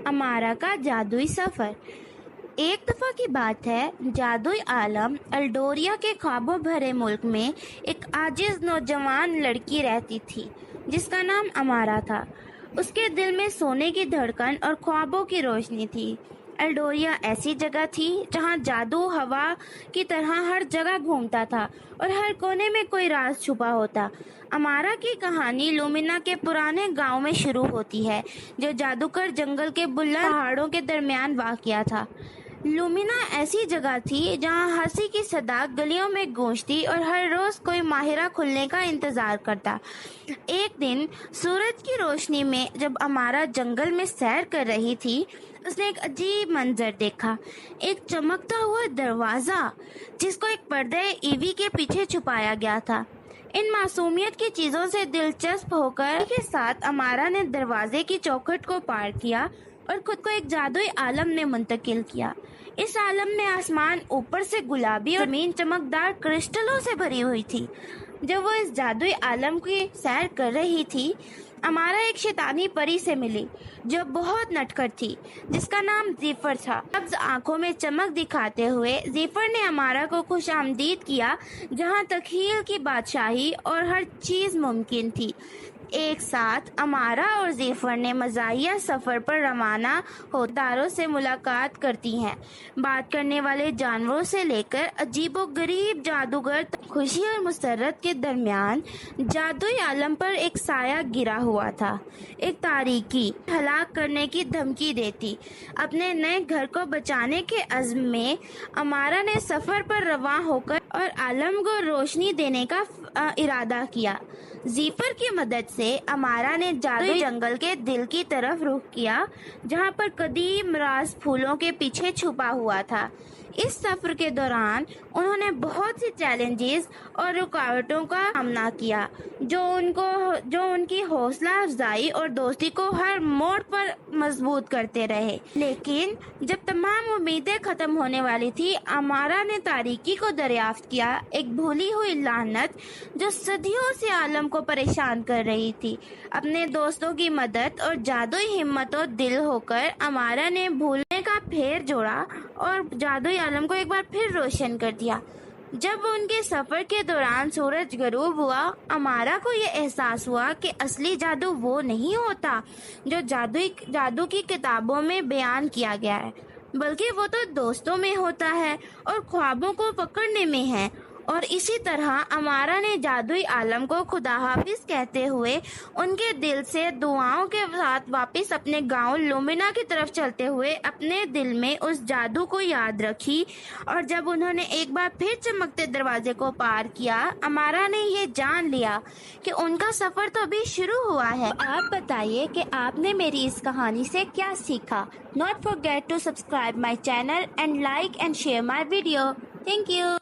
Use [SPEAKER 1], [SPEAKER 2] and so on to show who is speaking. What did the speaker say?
[SPEAKER 1] امارا کا جادوئی سفر۔ ایک دفعہ کی بات ہے، جادوئی عالم الڈوریا کے خوابوں بھرے ملک میں ایک عاجز نوجوان لڑکی رہتی تھی جس کا نام امارا تھا۔ اس کے دل میں سونے کی دھڑکن اور خوابوں کی روشنی تھی۔ الڈوریا ایسی جگہ تھی جہاں جادو ہوا کی طرح ہر جگہ گھومتا تھا اور ہر کونے میں کوئی راز چھپا ہوتا۔ امارا کی کہانی لومینا کے پرانے گاؤں میں شروع ہوتی ہے جو جادوگر جنگل کے بلند پہاڑوں کے درمیان واقع تھا۔ لومینا ایسی جگہ تھی جہاں ہنسی کی صدا گلیوں میں گونجتی اور ہر روز کوئی ماہرہ کھلنے کا انتظار کرتا۔ ایک دن سورج کی روشنی میں جب امارا جنگل میں سیر کر رہی تھی، اس نے ایک عجیب منظر دیکھا۔ ایک چمکتا ہوا دروازہ جس کو ایک پردے ایوی کے پیچھے چھپایا گیا تھا۔ ان معصومیت کی چیزوں سے دلچسپ ہو کر کے ساتھ امارا نے دروازے کی چوکھٹ کو پار کیا اور خود کو ایک جادوئی عالم میں منتقل کیا۔ اس عالم میں آسمان اوپر سے گلابی اور زمین چمکدار کرسٹلوں سے بھری ہوئی تھی۔ جب وہ اس جادوئی عالم کی سیر کر رہی تھی، امارا ایک شیطانی پری سے ملی جو بہت نٹکھٹ تھی، جس کا نام زیفر تھا۔ سبز آنکھوں میں چمک دکھاتے ہوئے زیفر نے امارا کو خوش آمدید کیا جہاں تخیل کی بادشاہی اور ہر چیز ممکن تھی۔ ایک ساتھ امارا اور زیفر نے مزاحیہ سفر پر روانہ ہوداروں سے ملاقات کرتی ہیں، بات کرنے والے جانوروں سے لے کر عجیب و غریب جادوگر تک۔ خوشی اور مسرت کے درمیان جادوئی عالم پر ایک سایہ گرا ہوا تھا، ایک تاریکی ہلاک کرنے کی دھمکی دیتی۔ اپنے نئے گھر کو بچانے کے عزم میں امارا نے سفر پر رواں ہو کر اور عالم کو روشنی دینے کا ارادہ کیا۔ زیفر کی مدد سے امارا نے جادوئی جنگل کے دل کی طرف رخ کیا جہاں پر قدیم راز پھولوں کے پیچھے چھپا ہوا تھا۔ اس سفر کے دوران انہوں نے بہت سی چیلنجز اور رکاوٹوں کا سامنا کیا جو ان کی حوصلہ افزائی اور دوستی کو ہر موڑ پر مضبوط کرتے رہے۔ لیکن جب تمام امیدیں ختم ہونے والی تھی، امارا نے تاریکی کو دریافت کیا، ایک بھولی ہوئی لعنت جو صدیوں سے عالم کو پریشان کر رہی تھی۔ اپنے دوستوں کی مدد اور جادوئی ہمت و دل ہو کر امارا نے بھولنے کا پھیر جوڑا اور جادوئی عالم کو ایک بار پھر روشن کر دیا۔ جب ان کے سفر کے دوران سورج غروب ہوا، امارا کو یہ احساس ہوا کہ اصلی جادو وہ نہیں ہوتا جو جادو کی کتابوں میں بیان کیا گیا ہے، بلکہ وہ تو دوستوں میں ہوتا ہے اور خوابوں کو پکڑنے میں ہے۔ اور اسی طرح امارا نے جادوئی عالم کو خدا حافظ کہتے ہوئے ان کے دل سے دعاؤں کے ساتھ واپس اپنے گاؤں لومینا کی طرف چلتے ہوئے اپنے دل میں اس جادو کو یاد رکھی۔ اور جب انہوں نے ایک بار پھر چمکتے دروازے کو پار کیا، امارا نے یہ جان لیا کہ ان کا سفر تو ابھی شروع ہوا ہے۔ آپ بتائیے کہ آپ نے میری اس کہانی سے کیا سیکھا؟ Not forget to subscribe my channel and like and share my video. Thank you.